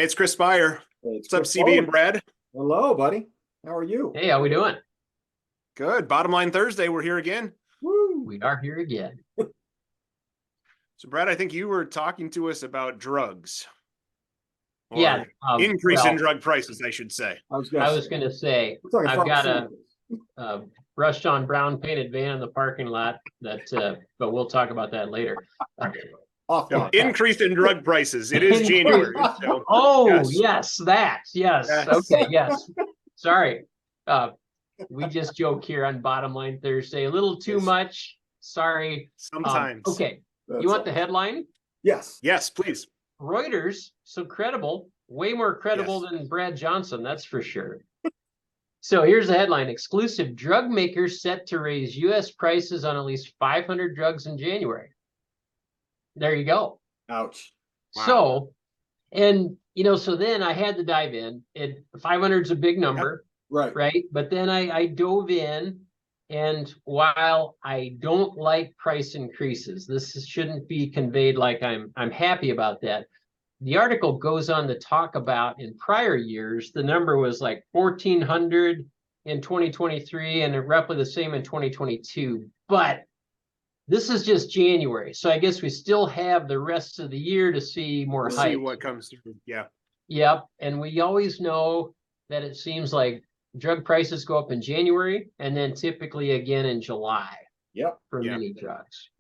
Hey, it's Chris Spire. Hey, it's What's up, Chris CB and Bowman. Brad? Hello, buddy. How are you? Hey, how we doing? Good. Bottom line Thursday, we're here again. Woo. We are here again. So, Brad, I think you were talking to us about drugs. Or Yeah. increase in drug prices, I should say. I was going to say, we're talking I've got pharmaceuticals. a brushed on brown painted van in the parking lot but we'll talk about that later. Increase in drug prices. It is January. So, Oh, yes, that. Yes. Yes. Okay. Yes. Sorry. We just joke here on Bottom Line Thursday. A little too much. Sorry. Sometimes. Okay. That's You want the headline? Yes. Yes, please. Reuters, so credible, way more credible than Brad Johnson, that's for sure. So here's the headline: exclusive drug makers set to raise U.S. prices on at least 500 drugs in January. There you go. Ouch. Wow. So, so then I had to dive in. 500 is a big number, right? But then I dove in, and while I don't like price increases, this shouldn't be conveyed like I'm happy about that. The article goes on to talk about in prior years, the number was like 1,400 in 2023 and roughly the same in 2022. But this is just January. So I guess we still have the rest of the year to see more hikes. See what comes through. Yeah. Yep. And we always know that it seems like drug prices go up in January and then typically again in July. Yep. For many drugs.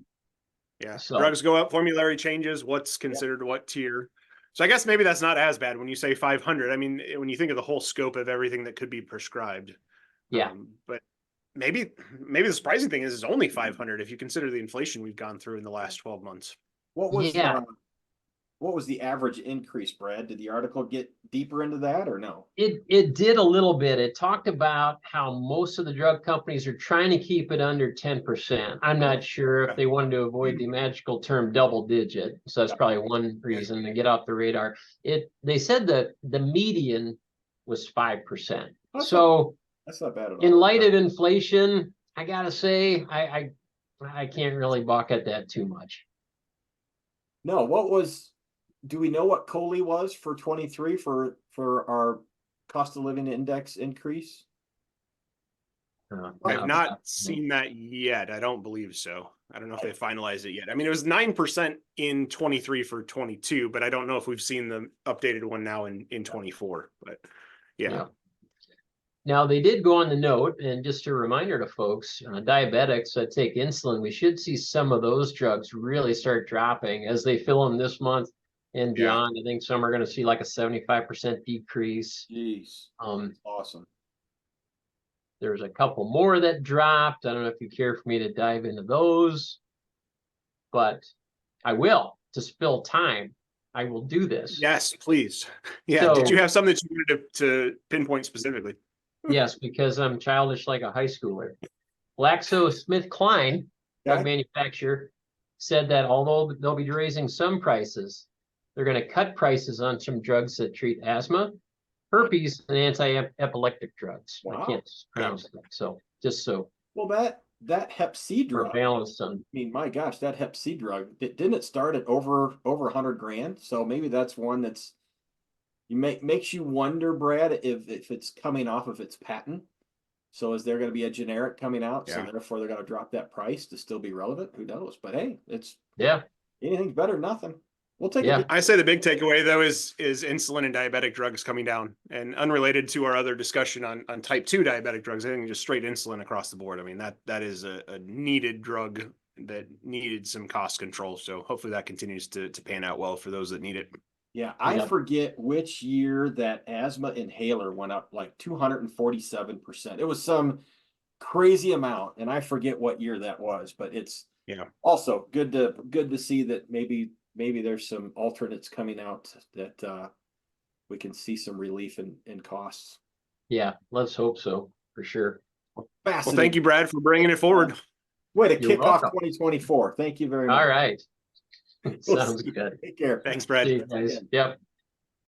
Yeah. So, drugs go up, formulary changes, what's considered what tier. So I guess maybe that's not as bad when you say 500. I mean, when you think of the whole scope of everything that could be prescribed. Yeah. But maybe the surprising thing is it's only 500 if you consider the inflation we've gone through in the last 12 months. What was the average increase, Brad? Did the article get deeper into that or no? It did a little bit. It talked about how most of the drug companies are trying to keep it under 10%. I'm not sure if they wanted to avoid the magical term double digit. So that's probably one reason to get off the radar. They said that the median was 5%. So that's not bad at all. In light of inflation, I gotta say, I can't really balk at that too much. No, do we know what COLI was for 23 for our cost of living index increase? I've not seen that yet. I don't believe so. I don't know if they finalized it yet. I mean, it was 9% in 23 for 22, but I don't know if we've seen the updated one now in 24. But yeah. Now, they did go on the note, and just a reminder to folks, diabetics that take insulin, we should see some of those drugs really start dropping as they fill them this month and beyond. I think some are going to see like a 75% decrease. Jeez. Awesome. There's a couple more that dropped. I don't know if you care for me to dive into those, but I will. To spill time, I will do this. Yes, please. Yeah. So, did you have something that you wanted to pinpoint specifically? Yes, because I'm childish like a high schooler. GlaxoSmithKline, drug manufacturer, said that although they'll be raising some prices, they're going to cut prices on some drugs that treat asthma, herpes, and anti-epileptic drugs. Wow. I can't pronounce that. So just so. Well, that Hep C drug. I mean, my gosh, that Hep C drug, didn't it start at over 100 grand? So maybe that's one that's makes you wonder, Brad, if it's coming off of its patent. So is there going to be a generic coming out? So therefore they're going to drop that price to still be relevant? Who knows? But hey, anything's better than nothing. We'll take it. I say the big takeaway though is insulin and diabetic drugs coming down, and unrelated to our other discussion on type 2 diabetic drugs. I think just straight insulin across the board. I mean, that is a needed drug that needed some cost control. So hopefully that continues to pan out well for those that need it. Yeah, I forget which year that asthma inhaler went up like 247%. It was some crazy amount, and I forget what year that was, but it's also good to see that maybe there's some alternates coming out that we can see some relief in costs. Yeah, let's hope so, for sure. Well, thank you, Brad, for bringing it forward. Way to kick off 2024. Thank you very much. All right. Sounds good. Take care. Thanks, Brad. See you guys. Yep.